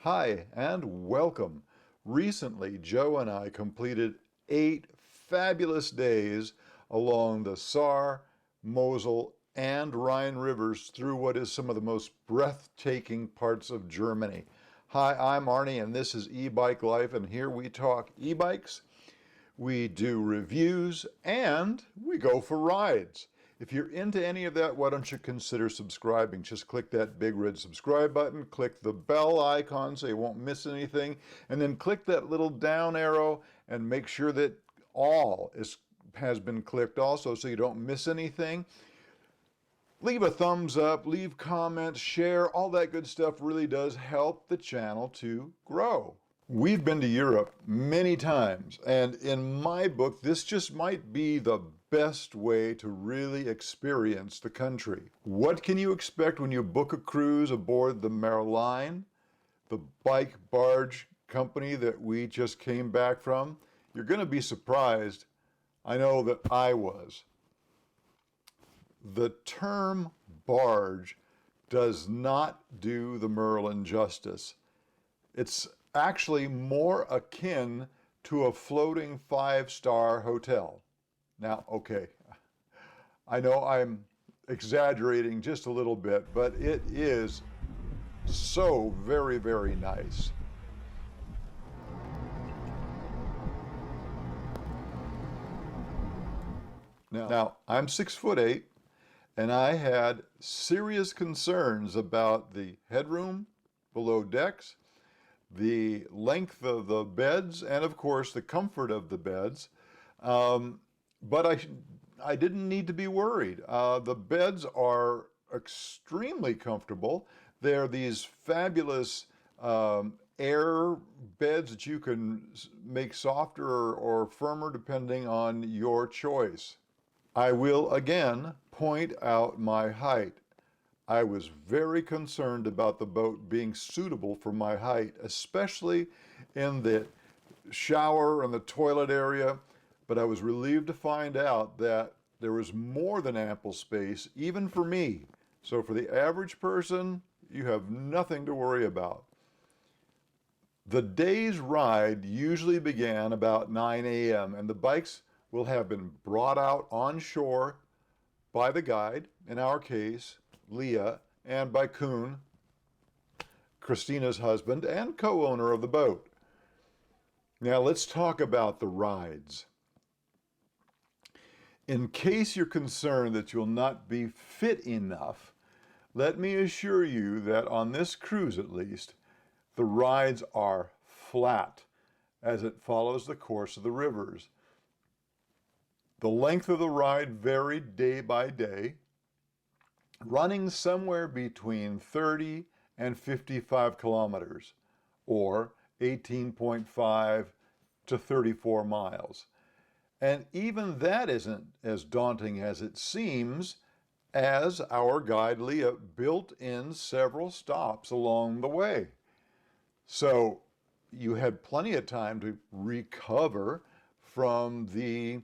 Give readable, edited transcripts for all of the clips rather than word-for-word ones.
Hi and welcome. Recently, Joe and I completed 8 fabulous days along the Saar, Mosel, and Rhine Rivers through what is some of the most breathtaking parts of Germany. Hi, I'm Arnie and this is E-Bike Life, and here we talk e-bikes, we do reviews, and we go for rides. If you're into any of that, why don't you consider subscribing? Just click that big red subscribe button, click the bell icon so you won't miss anything, and then click that little down arrow and make sure that has been clicked also so you don't miss anything. Leave a thumbs up, leave comments, share, all that good stuff really does help the channel to grow. We've been to Europe many times, and in my book, this just might be the best way to really experience the country. What can you expect when you book a cruise aboard the Merlijn, the bike barge company that we just came back from? You're going to be surprised. I know that I was. The term barge does not do the Merlin justice. It's actually more akin to a floating 5-star hotel. Now, okay, I know I'm exaggerating just a little bit, but it is so very, very nice. Now I'm 6'8", and I had serious concerns about the headroom below decks, the length of the beds, and of course the comfort of the beds. But I didn't need to be worried. The beds are extremely comfortable. They're these fabulous air beds that you can make softer or firmer depending on your choice. I will again point out my height. I was very concerned about the boat being suitable for my height, especially in the shower and the toilet area, but I was relieved to find out that there was more than ample space, even for me. So for the average person, you have nothing to worry about. The day's ride usually began about 9 a.m., and the bikes will have been brought out on shore by the guide, in our case, Leah, and by Kuhn, Christina's husband and co-owner of the boat. Now let's talk about the rides. In case you're concerned that you'll not be fit enough, let me assure you that on this cruise at least, the rides are flat as it follows the course of the rivers. The length of the ride varied day by day, running somewhere between 30 and 55 kilometers, or 18.5 to 34 miles. And even that isn't as daunting as it seems, as our guide Leah built in several stops along the way. So you had plenty of time to recover from the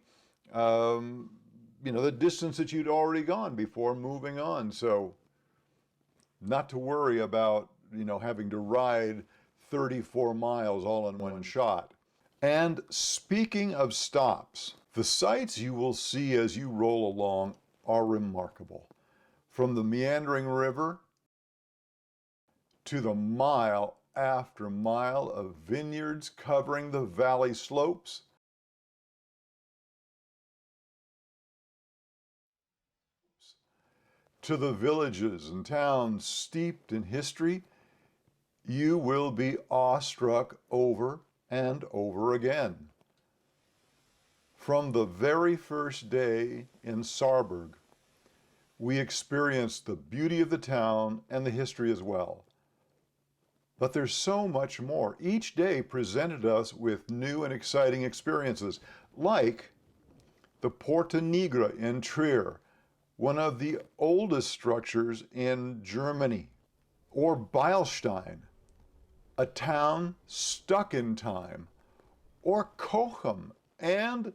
the distance that you'd already gone before moving on. So not to worry about, having to ride 34 miles all in one shot. And speaking of stops, the sights you will see as you roll along are remarkable. From the meandering river to the mile after mile of vineyards covering the valley slopes, to the villages and towns steeped in history, you will be awestruck over and over again. From the very first day in Saarburg, we experienced the beauty of the town and the history as well. But there's so much more. Each day presented us with new and exciting experiences, like the Porta Nigra in Trier, one of the oldest structures in Germany, or Beilstein, a town stuck in time, or Cochem, and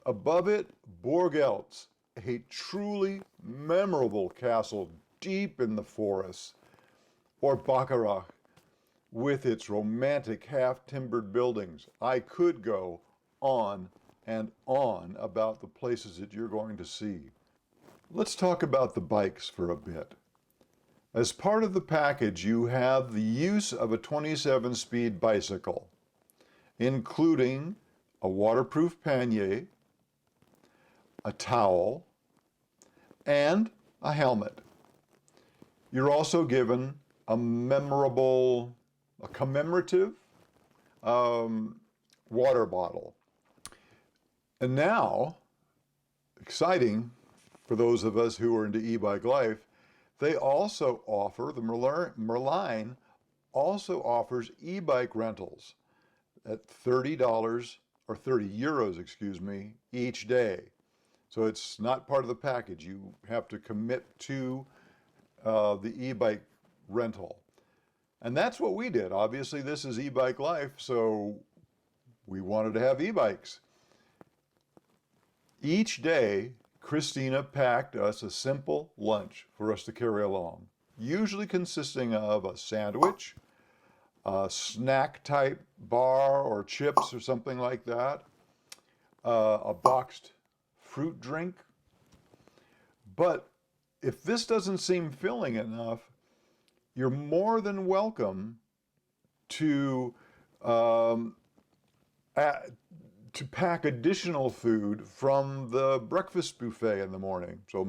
above it, Borgeltz, a truly memorable castle deep in the forests, or Bacharach, with its romantic half-timbered buildings. I could go on and on about the places that you're going to see. Let's talk about the bikes for a bit. As part of the package, you have the use of a 27-speed bicycle, including a waterproof pannier, a towel, and a helmet. You're also given a commemorative water bottle. And now, exciting for those of us who are into e-bike life, they also offer, the Merlijn also offers e-bike rentals at $30 or 30 euros, excuse me, each day. So it's not part of the package. You have to commit to the e-bike rental. And that's what we did. Obviously, this is e-bike life, so we wanted to have e-bikes. Each day, Christina packed us a simple lunch for us to carry along, usually consisting of a sandwich, a snack type bar or chips or something like that, a boxed fruit drink. But if this doesn't seem filling enough, you're more than welcome to pack additional food from the breakfast buffet in the morning. So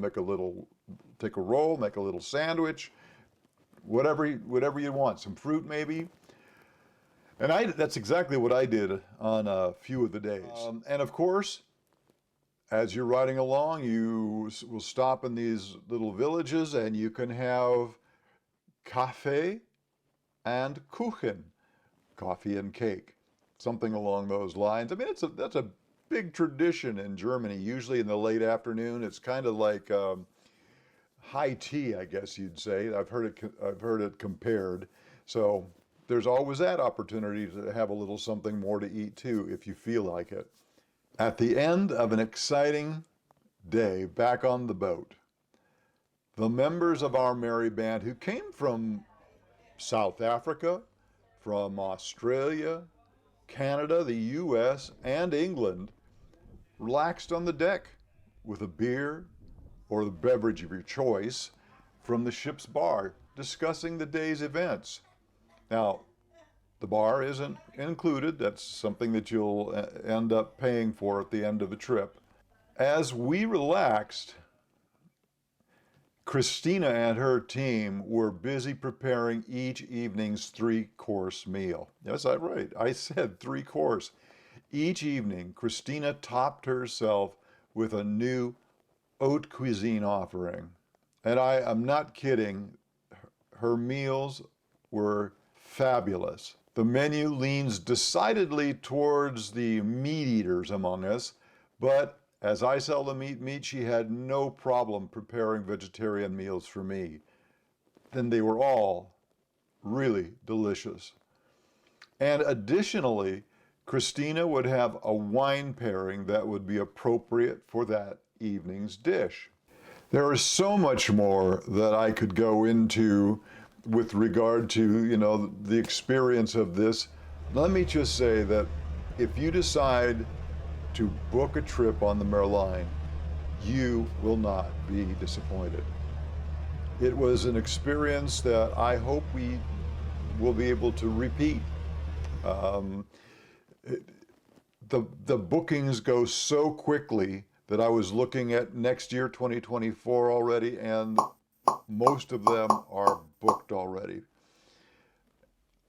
take a roll, make a little sandwich, whatever you want, some fruit maybe. And that's exactly what I did on a few of the days. And of course, as you're riding along, you will stop in these little villages and you can have Kaffee and Kuchen, coffee and cake, something along those lines. I mean, that's a big tradition in Germany. Usually in the late afternoon, it's kind of like high tea, I guess you'd say. I've heard it compared. So there's always that opportunity to have a little something more to eat too, if you feel like it. At the end of an exciting day back on the boat, the members of our merry band who came from South Africa, from Australia, Canada, the US, and England relaxed on the deck with a beer or the beverage of your choice from the ship's bar, discussing the day's events. Now, the bar isn't included. That's something that you'll end up paying for at the end of the trip. As we relaxed, Christina and her team were busy preparing each evening's 3-course meal. Yes, I'm right. I said 3-course. Each evening, Christina topped herself with a new haute cuisine offering. And I am not kidding. Her meals were fabulous. The menu leans decidedly towards the meat eaters among us, but as I seldom eat meat, she had no problem preparing vegetarian meals for me. Then they were all really delicious. And additionally, Christina would have a wine pairing that would be appropriate for that evening's dish. There is so much more that I could go into with regard to, the experience of this. Let me just say that if you decide to book a trip on the Merlijn, you will not be disappointed. It was an experience that I hope we will be able to repeat. The bookings go so quickly that I was looking at next year, 2024 already, and most of them are booked already,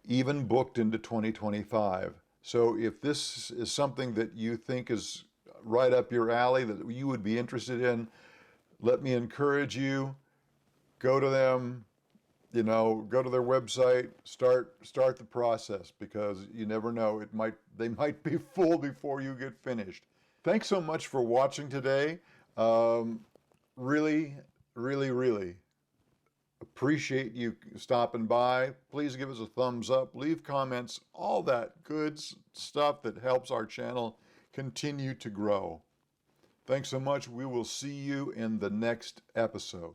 even booked into 2025. So if this is something that you think is right up your alley, that you would be interested in, let me encourage you, go to them, go to their website, start the process, because you never know, they might be full before you get finished. Thanks so much for watching today. Really, really, really appreciate you stopping by. Please give us a thumbs up, leave comments, all that good stuff that helps our channel continue to grow. Thanks so much. We will see you in the next episode.